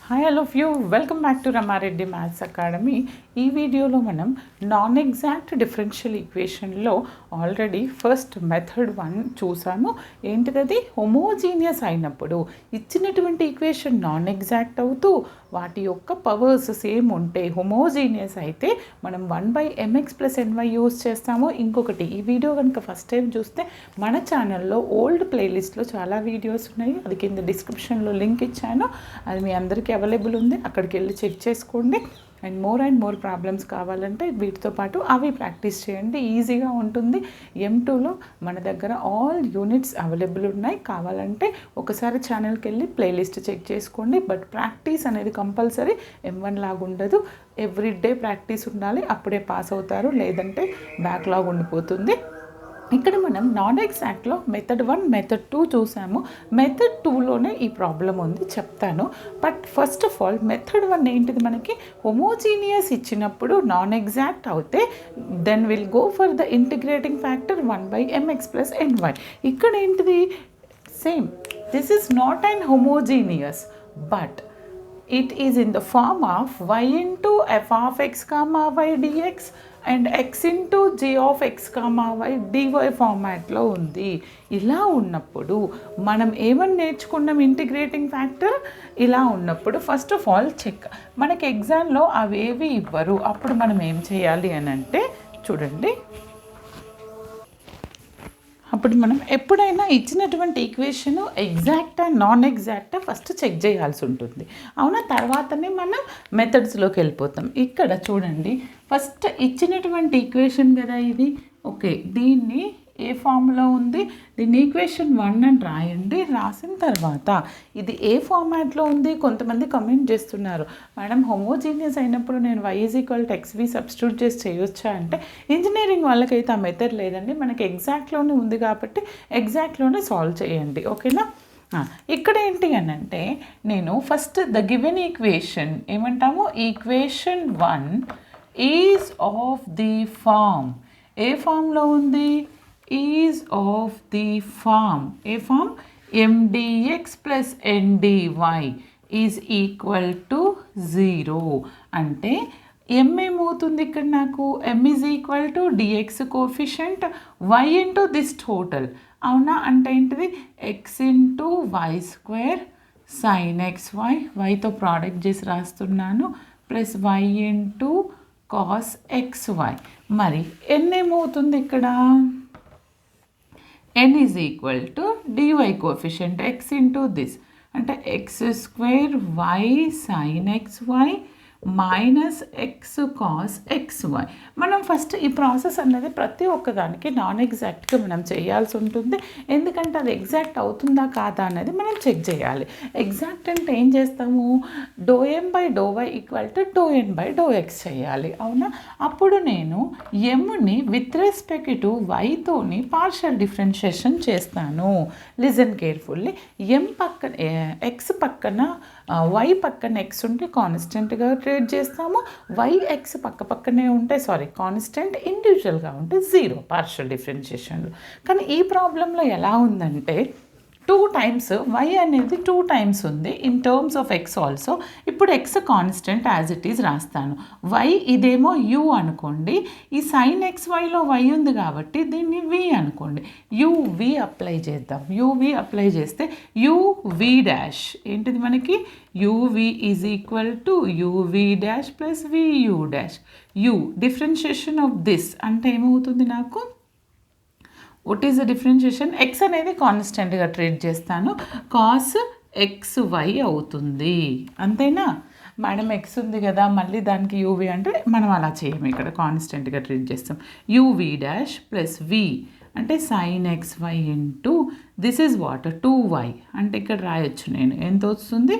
Hi all of you, welcome back to Ramareddy maths academy. ఈ వీడియోలో మనం నాన్ ఎగ్జాక్ట్ డిఫరెన్షియల్ ఈక్వేషన్లో ఆల్రెడీ ఫస్ట్ మెథడ్ 1 చూసాము. ఏంటిది? హోమోజీనియస్ అయినప్పుడు ఇచ్చినటువంటి ఈక్వేషన్ నాన్ ఎగ్జాక్ట్ అవుతూ వాటి యొక్క పవర్స్ సేమ్ ఉంటే హోమోజీనియస్ అయితే మనం 1/mx+ny యూజ్ చేస్తాము. ఇంకొకటి, ఈ వీడియో కనుక ఫస్ట్ టైం చూస్తే మన ఛానల్లో ఓల్డ్ ప్లేలిస్ట్లో చాలా వీడియోస్ ఉన్నాయి. అది కింద డిస్క్రిప్షన్లో లింక్ ఇచ్చాను, అది మీ అందరికీ అవైలబుల్ ఉంది. అక్కడికి వెళ్ళి చెక్ చేసుకోండి. అండ్ మోర్ ప్రాబ్లమ్స్ కావాలంటే వీటితో పాటు అవి ప్రాక్టీస్ చేయండి, ఈజీగా ఉంటుంది. M2లో మన దగ్గర ఆల్ యూనిట్స్ అవైలబుల్ ఉన్నాయి. కావాలంటే ఒకసారి ఛానల్కి వెళ్ళి ప్లేలిస్ట్ చెక్ చేసుకోండి. బట్ ప్రాక్టీస్ అనేది కంపల్సరీ, M1 లాగా ఉండదు. ఎవ్రీడే ప్రాక్టీస్ ఉండాలి, అప్పుడే పాస్ అవుతారు, లేదంటే బ్యాక్లాగ్ ఉండిపోతుంది. ఇక్కడ మనం నాన్ ఎగ్జాక్ట్లో మెథడ్ 1 మెథడ్ 2 చూసాము. మెథడ్ 2లోనే ఈ ప్రాబ్లం ఉంది, చెప్తాను. But first of all method 1 ఏంటిది? మనకి హోమోజీనియస్ ఇచ్చినప్పుడు నాన్ ఎగ్జాక్ట్ అవుతే then will go for the integrating factor 1/mx+ny. ఇక్కడ ఏంటిది? Same, this is not and homogeneous, but it is in the form of y into f of x comma y dx and x into g of x comma y dy ఫార్మాట్లో ఉంది. ఇలా ఉన్నప్పుడు మనం ఏమని నేర్చుకున్నాం? Integrating factor. ఇలా ఉన్నప్పుడు first of all check, మనకి ఎగ్జామ్లో అవేవి ఇవ్వరు, అప్పుడు మనం ఏం చేయాలి అని అంటే, చూడండి, అప్పుడు మనం ఎప్పుడైనా ఇచ్చినటువంటి ఈక్వేషన్ ఎగ్జాక్టా నాన్ ఎగ్జాక్టా ఫస్ట్ చెక్ చేయాల్సి ఉంటుంది, అవునా? తర్వాతనే మనం మెథడ్స్లోకి వెళ్ళిపోతాం. ఇక్కడ చూడండి, ఫస్ట్ ఇచ్చినటువంటి ఈక్వేషన్ కదా ఇది. ఓకే, దీన్ని ఏ ఫామ్లో ఉంది? దీన్ని ఈక్వేషన్ 1 అని రాయండి. రాసిన తర్వాత ఇది ఏ ఫార్మాట్లో ఉంది? కొంతమంది కమెంట్ చేస్తున్నారు, మేడం హోమోజీనియస్ అయినప్పుడు నేను y = xv సబ్స్టిట్యూట్ చేసి చేయొచ్చా అంటే, ఇంజనీరింగ్ వాళ్ళకైతే ఆ మెథడ్ లేదండి, మనకి ఎగ్జాక్ట్లోనే ఉంది కాబట్టి ఎగ్జాక్ట్లోనే సాల్వ్ చేయండి, ఓకేనా? ఇక్కడ ఏంటి అని అంటే, నేను ఫస్ట్ ద గివెన్ ఈక్వేషన్ ఏమంటాము? Equation 1 is of the form. ఏ ఫామ్లో ఉంది? Is of the form. ఏ form? mdx + ndy is equal to 0. అంటే m ఏమవుతుంది ఇక్కడ నాకు? m is equal to dx coefficient y into this total, అవునా? అంటే ఏంటిది? x into y² sin xy, yతో ప్రోడక్ట్ చేసి రాస్తున్నాను, plus y into cos xy. మరి n ఏమవుతుంది ఇక్కడ? n is equal to dy coefficient x into this, అంటే x² y sin xy minus x cos xy. మనం ఫస్ట్ ఈ ప్రాసెస్ అనేది ప్రతి ఒక్కదానికి నాన్ ఎగ్జాక్ట్గా మనం చేయాల్సి ఉంటుంది, ఎందుకంటే అది ఎగ్జాక్ట్ అవుతుందా కాదా అనేది మనం చెక్ చేయాలి. ఎగ్జాక్ట్ అంటే ఏం చేస్తాము? ∂m/∂y = ∂n/∂x చేయాలి, అవునా? అప్పుడు నేను mని విత్ రెస్పెక్ట్ టు వైతోని పార్షియల్ డిఫరెన్షియేషన్ చేస్తాను. Listen carefully. m పక్కన x పక్కన y పక్కన x ఉంటే కాన్స్టెంట్గా ట్రీట్ చేస్తాము, yx పక్కనే ఉంటే కాన్స్టెంట్ ఇండివిజువల్గా ఉంటే 0 పార్షియల్ డిఫరెన్షియేషన్లో. కానీ ఈ ప్రాబ్లంలో ఎలా ఉందంటే 2 times y అనేది 2 times ఉంది in terms of x also. ఇప్పుడు x constant as it is రాస్తాను, y ఇదేమో u అనుకోండి, ఈ sin xyలో y ఉంది కాబట్టి దీన్ని v అనుకోండి. uv అప్లై చేద్దాం. uv అప్లై చేస్తే uv డాష్ ఏంటిది మనకి? uv is equal to uv dash plus vu dash. u differentiation of this అంటే ఏమవుతుంది నాకు? What is the differentiation? x అనేది కాన్స్టెంట్గా ట్రీట్ చేస్తాను, cos xy అవుతుంది, అంతేనా? మేడం x ఉంది కదా, మళ్ళీ దానికి uv అంటే మనం అలా చేయము, ఇక్కడ కాన్స్టెంట్గా ట్రీట్ చేస్తాం. uv డాష్ ప్లస్ v అంటే sin xy into this is what? 2y. అంటే ఇక్కడ రాయొచ్చు నేను, ఎంత వస్తుంది?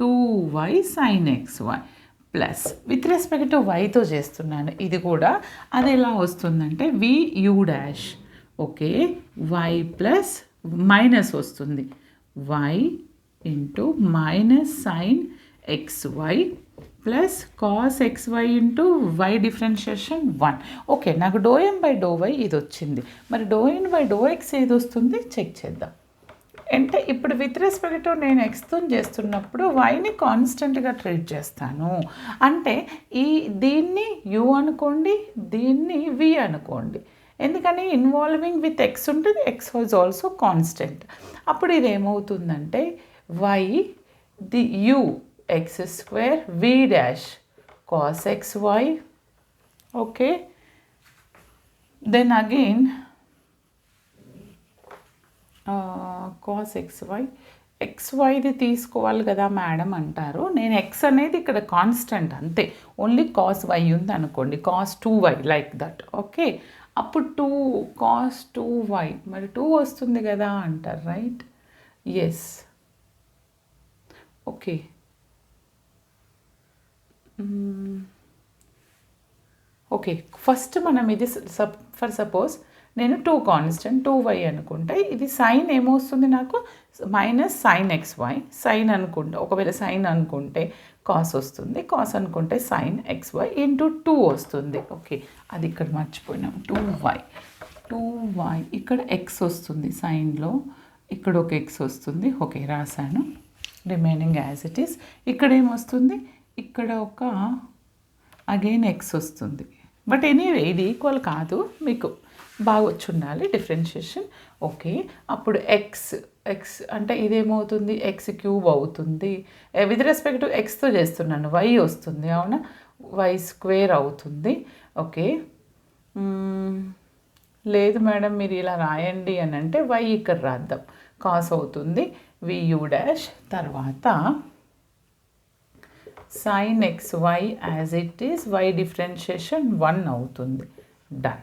2y sin xy plus with respect to వైతో చేస్తున్నాను ఇది కూడా. అది ఎలా వస్తుందంటే vu dash, okay, y plus minus వస్తుంది, y into minus sin xy plus cos xy into y differentiation 1. Okay, నాకు ∂m/∂y ఇది వచ్చింది. మరి ∂n/∂x ఏది వస్తుంది చెక్ చేద్దాం. అంటే ఇప్పుడు విత్ రెస్పెక్ట్ టు నేను ఎక్స్తో చేస్తున్నప్పుడు వైని కాన్స్టెంట్గా ట్రీట్ చేస్తాను. అంటే దీన్ని యు అనుకోండి, దీన్ని వి అనుకోండి. ఎందుకని ఇన్వాల్వింగ్ విత్ ఎక్స్ ఉంటుంది, ఎక్స్ వాజ్ ఆల్సో కాన్స్టెంట్. అప్పుడు ఇది ఏమవుతుందంటే y the u x square v dash cos x y. Okay, then again cos ఎక్స్వైది తీసుకోవాలి కదా మేడం అంటారు. నేను ఎక్స్ అనేది ఇక్కడ కాన్స్టెంట్ అంతే, ఓన్లీ కాస్ వై ఉంది అనుకోండి, cos 2y like that. Okay, అప్పుడు 2 కాస్ 2y మరి 2 వస్తుంది కదా అంటారు, right? Yes. Okay, okay, first మనం ఇది ఫర్ సపోజ్ నేను 2 కాన్స్టెంట్ 2y అనుకుంటే ఇది సైన్ ఏమొస్తుంది నాకు minus sine x y. Sine అనుకుంటే ఒకవేళ సైన్ అనుకుంటే కాస్ వస్తుంది, కాస్ అనుకుంటే సైన్ ఎక్స్ వై ఇంటూ 2 వస్తుంది. ఓకే, అది ఇక్కడ మర్చిపోయినాం. 2y ఇక్కడ ఎక్స్ వస్తుంది సైన్లో, ఇక్కడ ఒక ఎక్స్ వస్తుంది. ఓకే, రాశాను, రిమైనింగ్ యాజ్ ఇట్ ఈస్. ఇక్కడ ఏమొస్తుంది, ఇక్కడ ఒక అగైన్ ఎక్స్ వస్తుంది. బట్ ఎనీవే ఇది ఈక్వల్ కాదు, మీకు బాగా వచ్చి ఉండాలి డిఫరెన్షియేషన్. ఓకే, అప్పుడు ఎక్స్ అంటే ఇదేమవుతుంది, ఎక్స్ క్యూబ్ అవుతుంది. విత్ రెస్పెక్ట్ టు ఎక్స్తో చేస్తున్నాను, వై వస్తుంది, అవునా? వై స్క్వేర్ అవుతుంది. ఓకే, లేదు మేడం మీరు ఇలా రాయండి అని అంటే వై ఇక్కడ రాద్దాం, కాస్ అవుతుంది వి యూ డాష్, తర్వాత sine x y as it is, y differentiation 1 అవుతుంది. డన్.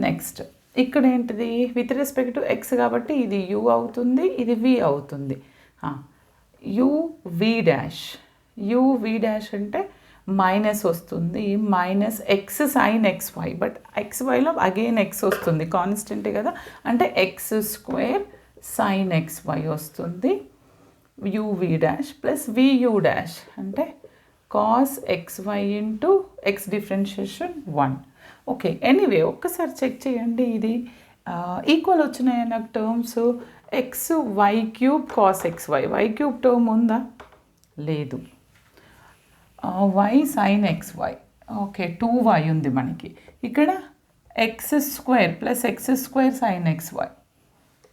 నెక్స్ట్ ఇక్కడ ఏంటిది, విత్ రెస్పెక్ట్ టు ఎక్స్ కాబట్టి ఇది యూ అవుతుంది, ఇది వి అవుతుంది. యూ వి డాష్ అంటే మైనస్ వస్తుంది, minus x sine x y. But x వైలో అగైన్ ఎక్స్ వస్తుంది, కాన్స్టెంట్ కదా, అంటే x square sine x y వస్తుంది. U v dash plus v u dash అంటే cos x y into x differentiation 1. Okay, anyway ఒక్కసారి check చేయండి, ఇది equal వచ్చినాయి నాకు terms. X y cube cos x y cube term ఉందా? లేదు. Y sine x y, okay 2y ఉంది మనకి. ఇక్కడ x square plus x square sine x y,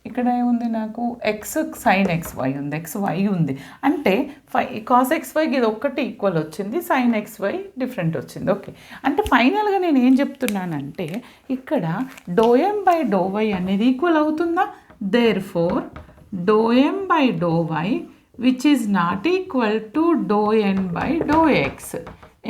ఇక్కడ ఏముంది నాకు ఎక్స్ సైన్ ఎక్స్ వై ఉంది, ఎక్స్ వై ఉంది. అంటే కాస్ ఎక్స్ వైకి ఇది ఒక్కటి ఈక్వల్ వచ్చింది, సైన్ ఎక్స్ వై డిఫరెంట్ వచ్చింది. ఓకే, అంటే ఫైనల్గా నేను ఏం చెప్తున్నానంటే ఇక్కడ డోఎం బై డోవై అనేది ఈక్వల్ అవుతుందా? Therefore do m by do y which is not equal to do n by do x.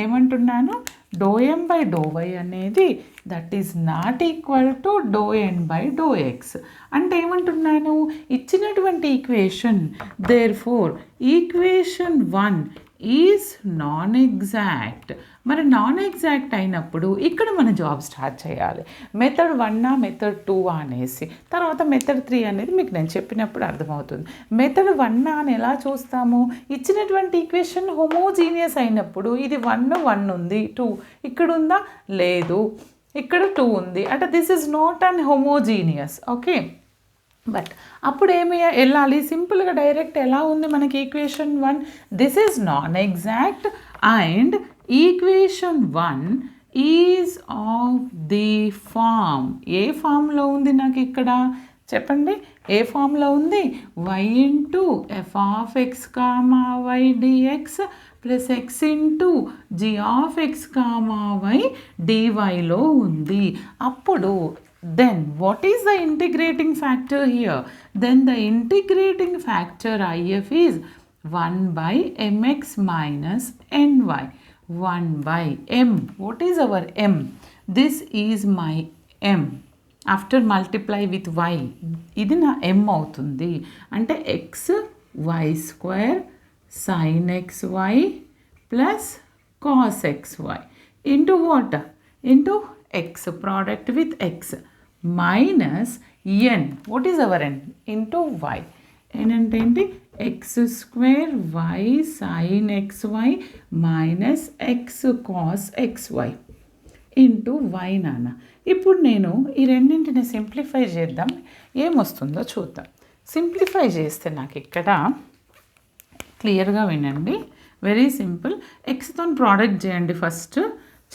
ఏమంటున్నాను, డోఎం బై డోవై అనేది that is not equal to do n by do x. అంటే ఏమంటున్నాను, ఇచ్చినటువంటి equation therefore equation 1 is non exact. మరి non exact అయినప్పుడు ఇక్కడ మన job start చేయాలి. మెథడ్ 1 మెథడ్ 2 అనేసి, తర్వాత మెథడ్ 3 అనేది మీకు నేను చెప్పినప్పుడు అర్థమవుతుంది. మెథడ్ 1 అని ఎలా చూస్తాము, ఇచ్చినటువంటి ఈక్వేషన్ హోమోజీనియస్ అయినప్పుడు ఇది 1 ఉంది, 2 ఇక్కడ ఉందా? లేదు, ఇక్కడ 2 ఉంది, అంటే this is not an homogeneous. Okay, but అప్పుడు వెళ్ళాలి సింపుల్గా డైరెక్ట్ ఎలా ఉంది మనకి equation 1, this is non exact and equation 1 is of the form. ఏ ఫామ్లో ఉంది నాకు ఇక్కడ చెప్పండి, ఏ ఫామ్లో ఉంది? y into f of x comma y dx plus x into g of x comma y డివైలో ఉంది. అప్పుడు then what is the integrating factor here? Then the integrating factor IF is 1 by mx minus ny. 1 by m. What is our m? This is my m. After multiply with y, ఇది నా m అవుతుంది. అంటే x y square sin xy plus cos xy into what? Into x, product with x minus n. What is our n? Into y. n అంటే ఏంటి? x square y sin xy minus x cos xy into y నాన్న. ఇప్పుడు నేను ఈ రెండింటిని simplify చేద్దాం, ఏమొస్తుందో చూద్దాం. Simplify చేస్తే నాకు ఇక్కడ క్లియర్గా వినండి, వెరీ సింపుల్. ఎక్స్తో ప్రోడక్ట్ చేయండి ఫస్ట్,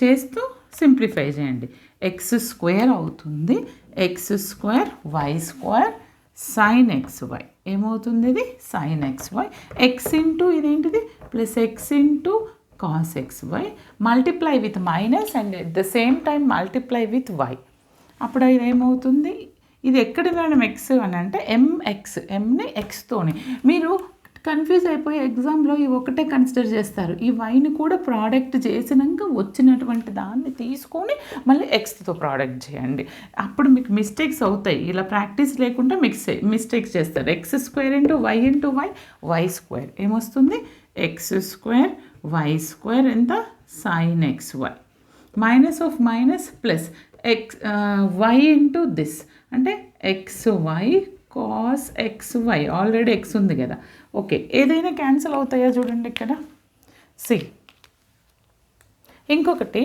చేస్తూ సింప్లిఫై చేయండి. ఎక్స్ స్క్వేర్ అవుతుంది, x square y square sine x y. ఏమవుతుంది ఇది? Sine x y. X into ఇదేంటిది plus x into cos x y, multiply with minus and at the same time multiply with y. అప్పుడు ఇది ఏమవుతుంది? ఇది ఎక్కడ madam X అని అంటే ఎంఎక్స్, ఎంని ఎక్స్తోని. మీరు కన్ఫ్యూజ్ అయిపోయి ఎగ్జామ్లో ఇవి ఒకటే కన్సిడర్ చేస్తారు. ఈ వైని కూడా ప్రోడక్ట్ చేసినాక వచ్చినటువంటి దాన్ని తీసుకొని మళ్ళీ ఎక్స్తో ప్రోడక్ట్ చేయండి. అప్పుడు మీకు మిస్టేక్స్ అవుతాయి. ఇలా ప్రాక్టీస్ లేకుండా మిస్టేక్స్ చేస్తారు. X square into y, y square ఏమొస్తుంది? ఎక్స్ స్క్వేర్ వై స్క్వేర్ ఎంత? Sine x y. Minus of minus plus x y into this అంటే x y cos x y. Already x ఉంది కదా. Okay, ఏదైనా cancel అవుతాయా చూడండి ఇక్కడ. సి ఇంకొకటి,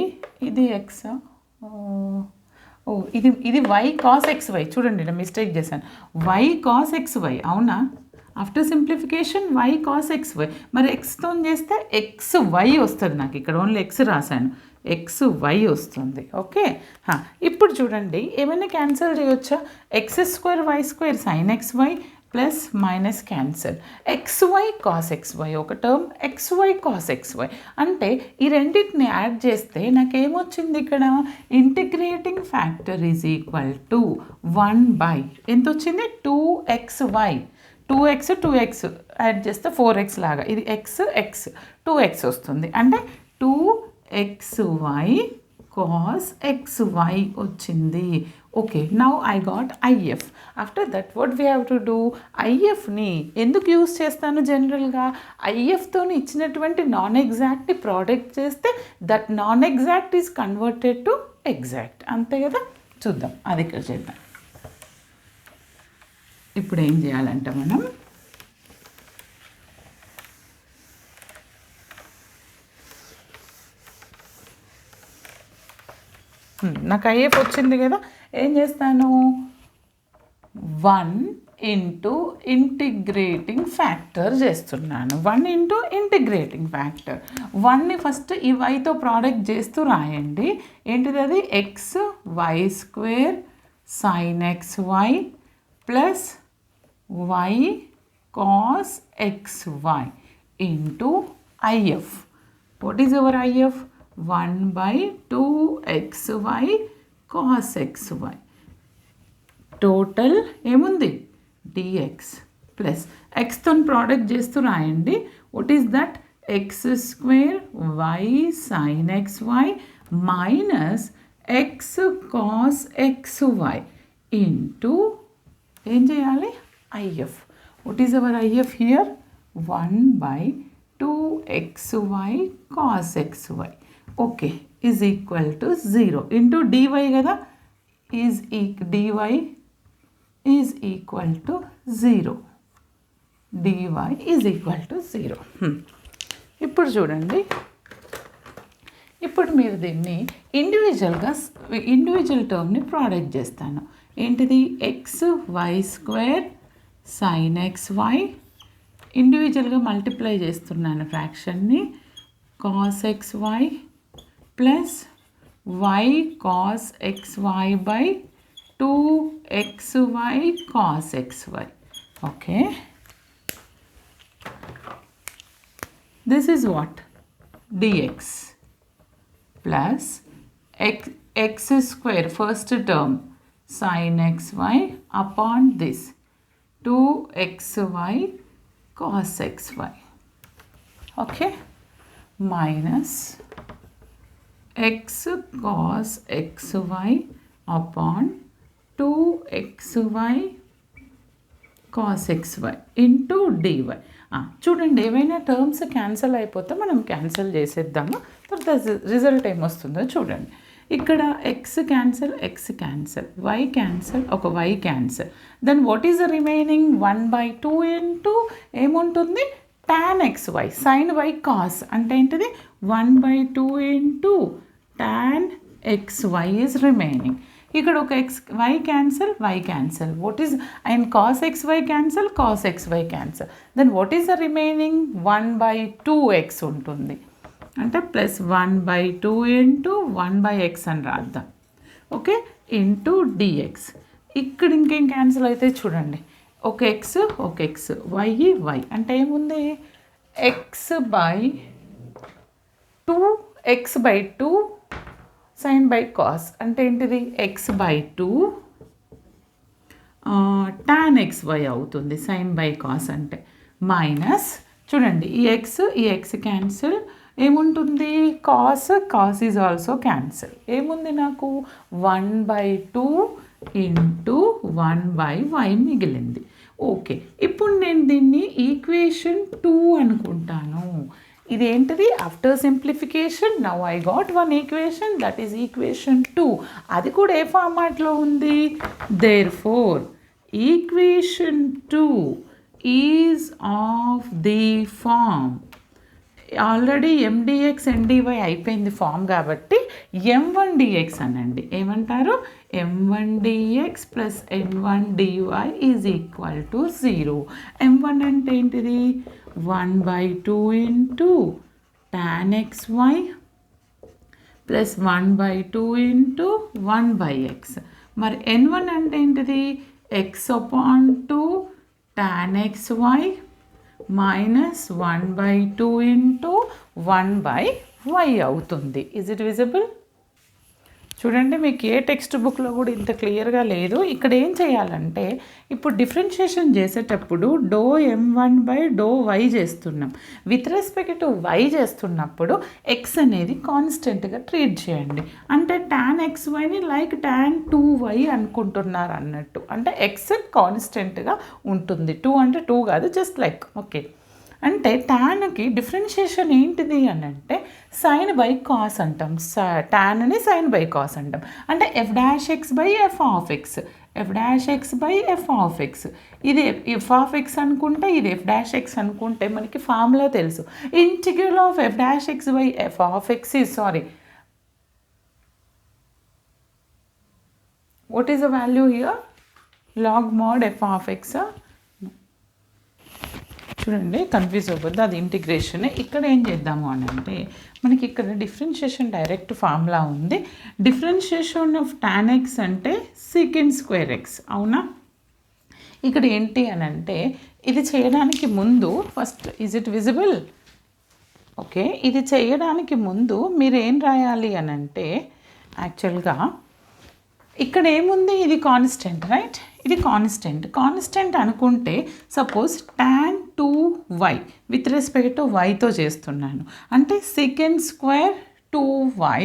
ఇది ఎక్స్, ఇది వై కాస్ ఎక్స్ వై. చూడండి నేను మిస్టేక్ చేశాను. వై కాస్ ఎక్స్ వై అవునా? After simplification y cos x y. మరి ఎక్స్తో చేస్తే ఎక్స్ వై వస్తుంది. నాకు ఇక్కడ ఓన్లీ ఎక్స్ రాశాను, ఎక్స్ వై వస్తుంది. ఓకే, ఇప్పుడు చూడండి ఏమైనా క్యాన్సిల్ చేయొచ్చా? X square y square sine x y plus minus cancel. X y cos x y ఒక term, x y cos x y అంటే ఈ రెండింటిని యాడ్ చేస్తే నాకేమొచ్చింది ఇక్కడ? Integrating factor is equal to 1 ఎంత వచ్చింది? 2xy. 2x యాడ్ చేస్తే 4x లాగా, ఇది x 2x వస్తుంది అంటే 2xy cos xy వచ్చింది. Okay, now I got IF. After that what we have to do? ఐఎఫ్ని ఎందుకు యూస్ చేస్తాను జనరల్గా? ఐఎఫ్తో ఇచ్చినటువంటి నాన్ ఎగ్జాక్ట్ని ప్రోడక్ట్ చేస్తే that non exact is converted to exact. అంతే కదా? చూద్దాం, అది ఇక్కడ చేద్దాం. ఇప్పుడు ఏం చేయాలంటే మనం నాకు ఐఎఫ్ వచ్చింది కదా, ఏం చేస్తాను? 1 ఇంటూ ఇంటిగ్రేటింగ్ ఫ్యాక్టర్ చేస్తున్నాను. 1 ఇంటూ ఇంటిగ్రేటింగ్ ఫ్యాక్టర్. 1ని ఫస్ట్ ఈ వైతో ప్రోడక్ట్ చేస్తూ రాయండి. ఏంటిది అది? X y square sine x y plus y cos x y into IF. What is our IF? 1/2xy cos xy. Total ఏముంది? dx ప్లస్ ఎక్స్తో ప్రోడక్ట్ చేస్తూ రాయండి. What is that? X square y sine x y minus x cos x y into ఏం చేయాలి? IF. What is our IF here? 1/2xy cos xy. Okay, is equal to 0 into dy కదా, dy is equal to 0. Dy is equal to 0. ఇప్పుడు చూడండి, ఇప్పుడు మీరు దీన్ని individual టర్మ్ని product చేస్తాను. ఏంటిది? X y square sine x y ఇండివిజువల్గా multiply చేస్తున్నాను ఫ్రాక్షన్ని. Cos x y plus y cos xy by 2xy cos xy. Okay, this is what? dx plus x square first term sin xy upon this 2xy cos xy. Okay, minus x cos xy upon 2xy cos xy into dy. చూడండి, ఏవైనా terms cancel అయిపోతే మనం cancel చేసేద్దాము. తర్వాత result ఏమొస్తుందో చూడండి. ఇక్కడ x cancel, y cancel, ఒక y cancel. Then what is the remaining? 1/2 into ఏముంటుంది? tan xy sin y cos అంటే ఏంటిది? 1/2 into tan xy is remaining. ఇక్కడ ఒక y cancel, y cancel. What is and cos x y cancel, cos x y cancel. Then what is the remaining 1/2x ఉంటుంది. అంటే plus 1/2 into 1/x అని రాద్దాం. Okay, into dx. ఇక్కడ ఇంకేం cancel అయితే చూడండి, ఒక ఎక్స్ ఒక ఎక్స్, వై వై అంటే ఏముంది x/2 సైన్ బై కాస్ అంటే ఏంటిది x/2 tan xy అవుతుంది సైన్ బై కాస్ అంటే. మైనస్ చూడండి ఈ ఎక్స్ క్యాన్సిల్, ఏముంటుంది కాస్ ఈజ్ ఆల్సో క్యాన్సిల్. ఏముంది నాకు 1/2 ఇంటూ 1/y మిగిలింది. ఓకే, ఇప్పుడు నేను దీన్ని ఈక్వేషన్ 2 అనుకుంటాను. ఇదేంటిది after simplification now I got one equation, that is equation 2. అది కూడా ఏ ఫార్మాట్లో ఉంది? Therefore equation 2 is of the form, already MDX NDY అయిపోయింది ఫామ్ కాబట్టి M1dx అనండి. ఏమంటారు? M1dx plus N1dy is equal to 0. M1 అంటే ఏంటిది? 1/2 into tan xy plus 1/2 into 1/x. మరి N1 అంటే ఏంటిది? x/2 tan xy minus 1/2 into 1/y అవుతుంది. Is it visible? చూడండి, మీకు ఏ టెక్స్ట్ బుక్లో కూడా ఇంత క్లియర్గా లేదు. ఇక్కడ ఏం చేయాలంటే ఇప్పుడు డిఫరెన్షియేషన్ చేసేటప్పుడు ∂M1/∂y చేస్తున్నాం. విత్ రెస్పెక్ట్ టు y చేస్తున్నప్పుడు x అనేది కాన్స్టెంట్గా ట్రీట్ చేయండి. అంటే tan xyని లైక్ tan 2y అనుకుంటున్నారు అన్నట్టు. అంటే x కాన్స్టెంట్గా ఉంటుంది. 2 అంటే 2 కాదు, జస్ట్ లైక్. ఓకే, అంటే టాన్కి డిఫరెన్షియేషన్ ఏంటిది అని అంటే సైన్ బై కాస్ అంటాం. టాన్ని సైన్ బై కాస్ అంటాం. అంటే f'(x/f(x), f'(x/f(x). ఇది f(x) అనుకుంటే ఇది f'(x) అనుకుంటే మనకి ఫార్ములా తెలుసు. Integral of f'(x/f(x) is sorry, what is the value here? log mod f(x). చూడండి, కన్ఫ్యూజ్ అవ్వద్దు, అది ఇంటిగ్రేషన్. ఇక్కడ ఏం చేద్దాము అని అంటే మనకి ఇక్కడ డిఫరెన్షియేషన్ డైరెక్ట్ ఫార్ములా ఉంది. డిఫరెన్షియేషన్ ఆఫ్ tan x అంటే sec²x, అవునా? ఇక్కడ ఏంటి అని అంటే ఇది చేయడానికి ముందు first, is it visible? Okay, ఇది చేయడానికి ముందు మీరు ఏం రాయాలి అని అంటే యాక్చువల్గా ఇక్కడ ఏముంది? ఇది కాన్స్టెంట్, రైట్? ఇది కాన్స్టెంట్ అనుకుంటే suppose tan 2y with respect to వైతో చేస్తున్నాను అంటే sec² 2y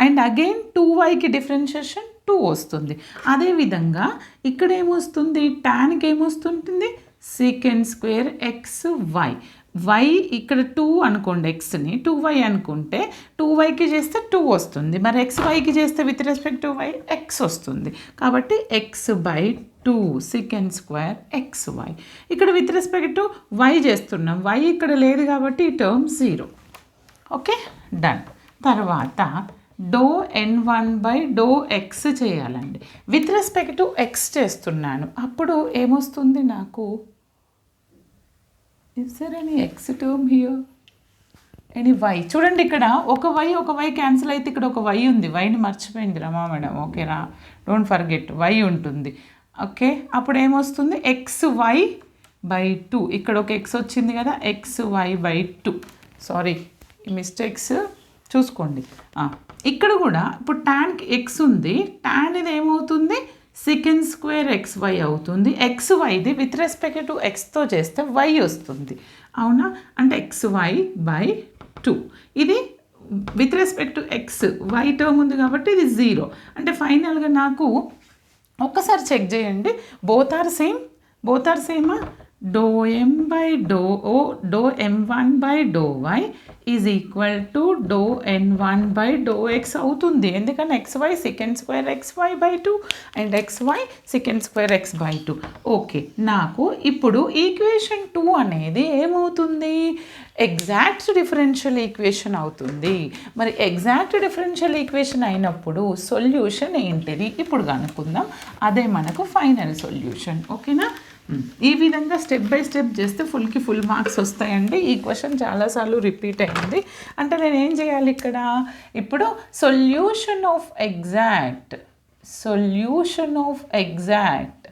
and again 2yకి differentiation 2 వస్తుంది. అదేవిధంగా ఇక్కడ ఏమొస్తుంది? టాన్కి ఏమొస్తుంటుంది? sec² xy. y ఇక్కడ 2 అనుకోండి, ఎక్స్ని 2y అనుకుంటే 2yకి చేస్తే 2 వస్తుంది. మరి xyకి చేస్తే with respect to y x వస్తుంది. కాబట్టి x/2 sec² xy. ఇక్కడ విత్ రెస్పెక్ట్ టు y చేస్తున్నాం, y ఇక్కడ లేదు కాబట్టి ఈ టర్మ్ 0. Okay, done. తర్వాత ∂N1/∂x చేయాలండి. విత్ రెస్పెక్ట్ టు x చేస్తున్నాను, అప్పుడు ఏమొస్తుంది నాకు? Is there any x term here? Any y? చూడండి, ఇక్కడ ఒక y క్యాన్సిల్ అయితే ఇక్కడ ఒక y ఉంది. వైని మర్చిపోయింది రమా మేడం. ఓకేనా, డోంట్ ఫర్గెట్, y ఉంటుంది. ఓకే, అప్పుడు ఏమొస్తుంది? xy/2. ఇక్కడ ఒక x వచ్చింది కదా, xy/2. సారీ, మిస్టేక్స్ చూసుకోండి. ఇక్కడ కూడా ఇప్పుడు టాన్కి x ఉంది, టాన్ ఇది ఏమవుతుంది? sec² xy అవుతుంది. xyది విత్ రెస్పెక్ట్ టు xతో చేస్తే y వస్తుంది, అవునా? అంటే xy/2. ఇది with respect to x, y term ఉంది కాబట్టి ఇది 0. అంటే ఫైనల్గా నాకు ఒక్కసారి చెక్ చేయండి, బోత్ ఆర్ సేమా? Do M by do m1 by do y is equal to do n1 by do x అవుతుంది. ఎందుకంటే xy second square xy by 2 and xy second square x by 2. Okay, నాకు ఇప్పుడు equation 2 అనేది ఏమవుతుంది? Exact differential equation అవుతుంది. మరి exact differential equation అయినప్పుడు solution ఏంటిది ఇప్పుడు కనుక్కుందాం. అదే మనకు ఫైనల్ సొల్యూషన్. ఓకేనా? ఈ విధంగా స్టెప్ బై స్టెప్ చేస్తే ఫుల్కి ఫుల్ మార్క్స్ వస్తాయండి. ఈ క్వశ్చన్ చాలాసార్లు రిపీట్ అయింది. అంటే నేను ఏం చేయాలి ఇక్కడ? ఇప్పుడు సొల్యూషన్ ఆఫ్ ఎగ్జాక్ట్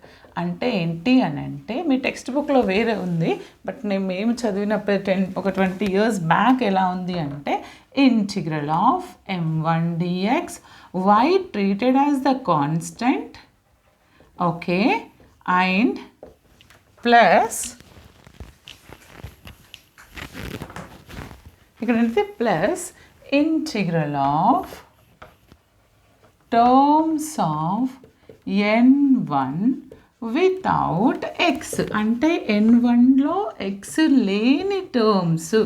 అంటే ఏంటి అని అంటే, మీ టెక్స్ట్ బుక్లో వేరే ఉంది, బట్ మేము చదివినప్పుడు ఒక 20 years బ్యాక్ ఎలా ఉంది అంటే, integral of m1 dx y treated as the constant, okay, and plus ఇక్కడ అంటే plus integral of terms of n1 without x అంటే n1లో ఎక్స్ లేని terms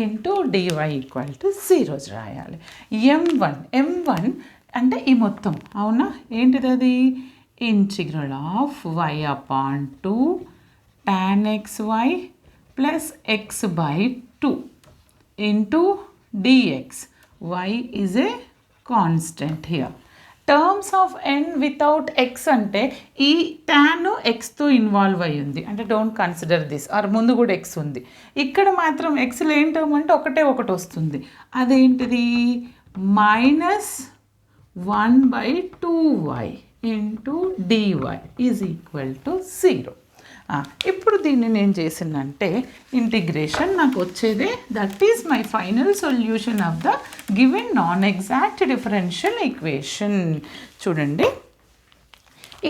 into dy equal to 0 రాయాలి. m1 అంటే ఈ మొత్తం, అవునా? ఏంటిది అది? ఇంటిగ్రల్ ఆఫ్ y upon 2 tan xy plus x by 2 into dx. y is a constant here. Terms of n without x అంటే ఈ tan ఎక్స్తో ఇన్వాల్వ్ అయ్యి ఉంది, అంటే డోంట్ కన్సిడర్ దిస్. ఆర్ ముందు కూడా ఎక్స్ ఉంది. ఇక్కడ మాత్రం ఎక్స్ లేని టర్మ్ అంటే ఒకటి వస్తుంది. అదేంటిది? -1/2y into dy is equal to 0. ఇప్పుడు దీన్ని నేను చేసిందంటే ఇంటిగ్రేషన్ నాకు వచ్చేదే, that is my final solution of the given non exact differential equation. చూడండి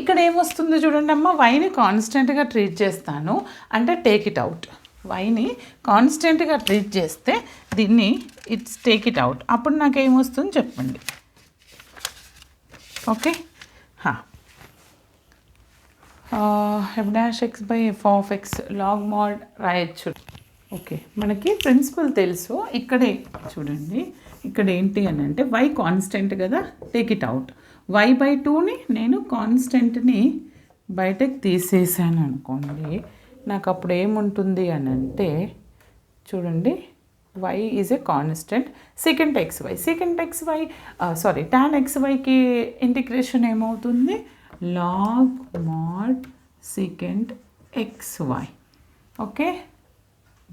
ఇక్కడ ఏమొస్తుందో చూడండి అమ్మ. వైని కాన్స్టెంట్గా ట్రీట్ చేస్తాను అంటే టేక్ ఇట్ అవుట్. వైని కాన్స్టెంట్గా ట్రీట్ చేస్తే దీన్ని టేక్ ఇట్ అవుట్. అప్పుడు నాకు ఏమొస్తుందో చెప్పండి. Okay, f' x by f of x log mod రాయొచ్చు. ఓకే, మనకి ప్రిన్సిపల్ తెలుసు. ఇక్కడే చూడండి, ఇక్కడ ఏంటి అని అంటే y కాన్స్టెంట్ కదా, take it out. y by 2ని నేను కాన్స్టెంట్ని బయటకు తీసేసాను అనుకోండి. నాకు అప్పుడు ఏముంటుంది అని అంటే, చూడండి, y is a constant. Second xy tan xyకి ఇంటిగ్రేషన్ ఏమవుతుంది? log mod secant xy, okay,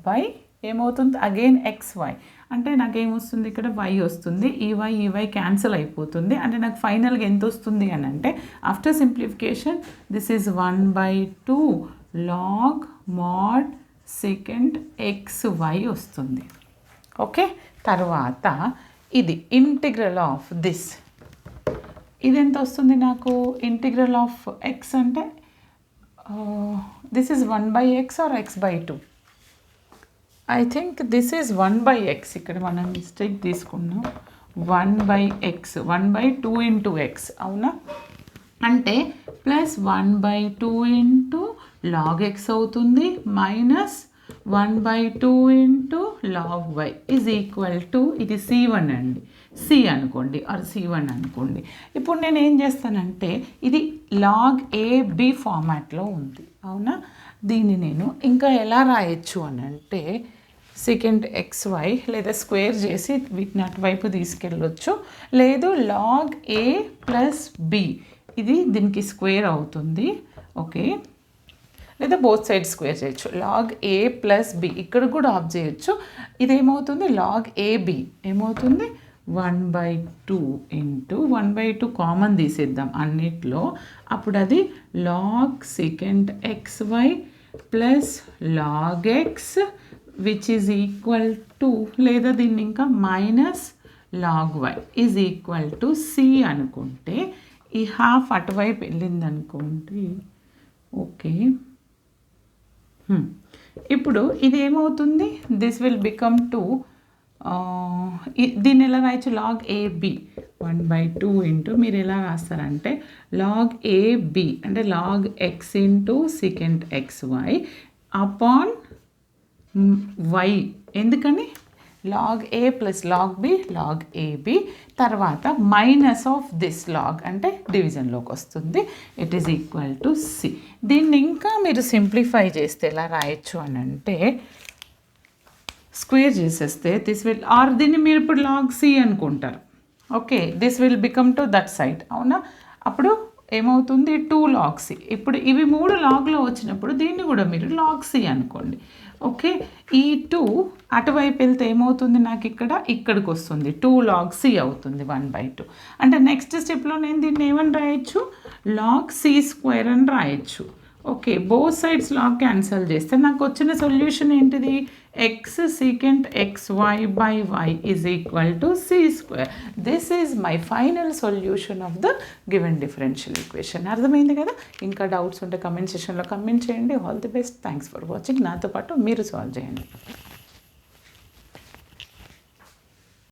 by ఏమవుతుంది? అగైన్ xy అంటే నాకేమొస్తుంది? ఇక్కడ y వస్తుంది. ఈ y క్యాన్సిల్ అయిపోతుంది. అంటే నాకు ఫైనల్గా ఎంత వస్తుంది అని అంటే, after simplification this is 1/2 log mod secant xy వస్తుంది. ఓకే, తర్వాత ఇది ఇంటిగ్రల్ ఆఫ్ దిస్, ఇది ఎంత వస్తుంది నాకు? ఇంటిగ్రల్ ఆఫ్ ఎక్స్ అంటే this is 1/x or x by 2. I think this is 1/x. ఇక్కడ మనం మిస్టేక్ తీసుకున్నాం. 1/x 1/2 ఇంటూ ఎక్స్, అవునా? అంటే ప్లస్ 1/2 ఇంటూ లాగ్ ఎక్స్ అవుతుంది, minus 1/2 into log y is equal to, ఇది C1 అండి, సి అనుకోండి ఆర్ C1 అనుకోండి. ఇప్పుడు నేను ఏం చేస్తానంటే, ఇది లాగ్ AB ఫార్మాట్లో ఉంది, అవునా? దీన్ని నేను ఇంకా ఎలా రాయొచ్చు అని అంటే, సెకండ్ xy లేదా స్క్వేర్ చేసి వీటిని అటువైపు తీసుకెళ్ళొచ్చు. లేదు లాగ్ A ప్లస్ B, ఇది దీనికి స్క్వేర్ అవుతుంది. ఓకే, లేదా బోత్ సైడ్ స్క్వేర్ చేయొచ్చు. లాగ్ A ప్లస్ B ఇక్కడ కూడా ఆఫ్ చేయొచ్చు. ఇదేమవుతుంది? లాగ్ AB ఏమవుతుంది? 1/2 ఇంటూ 1/2 కామన్ తీసేద్దాం అన్నిట్లో. అప్పుడు అది log second xy plus log x which is equal to, లేదా దీన్ని ఇంకా minus log y is equal to c అనుకుంటే, ఈ హాఫ్ అటువైపు వెళ్ళింది అనుకోండి. ఓకే, ఇప్పుడు ఇది ఏమవుతుంది? This will become 2. దీన్ని ఎలా రాయొచ్చు? లాగ్ AB 1/2 ఇంటూ, మీరు ఎలా రాస్తారంటే లాగ్ AB అంటే log x into second xy upon y. ఎందుకని log A plus log B log AB తర్వాత మైనస్ ఆఫ్ దిస్ లాగ్ అంటే డివిజన్లోకి వస్తుంది. It is equal to C. దీన్ని ఇంకా మీరు సింప్లిఫై చేస్తే ఎలా రాయొచ్చు అని అంటే స్క్వేర్ చేసేస్తే దిస్ విల్ ఆర్ దీన్ని మీరు ఇప్పుడు లాగ్ సి అనుకుంటారు. Okay, this will become to that side. అవునా? అప్పుడు ఏమవుతుంది 2 log c. ఇప్పుడు ఇవి 3 లాగ్లో వచ్చినప్పుడు దీన్ని కూడా మీరు లాగ్ సి అనుకోండి. ఓకే, ఈ 2 అటువైపు వెళ్తే ఏమవుతుంది నాకు ఇక్కడికి వస్తుంది 2 log c అవుతుంది 1/2. అంటే నెక్స్ట్ స్టెప్లో నేను దీన్ని ఏమని రాయొచ్చు లాగ్ సి స్క్వేర్ అని రాయొచ్చు. Okay, both sides log cancel చేస్తే నాకు వచ్చిన సొల్యూషన్ ఏంటిది x secant xy by y is equal to c square. This is my final solution of the given differential equation. అర్థమైంది కదా? ఇంకా డౌట్స్ ఉంటే కమెంట్ సెక్షన్లో కమెంట్ చేయండి. All the best. Thanks for watching. నాతో పాటు మీరు సాల్వ్ చేయండి.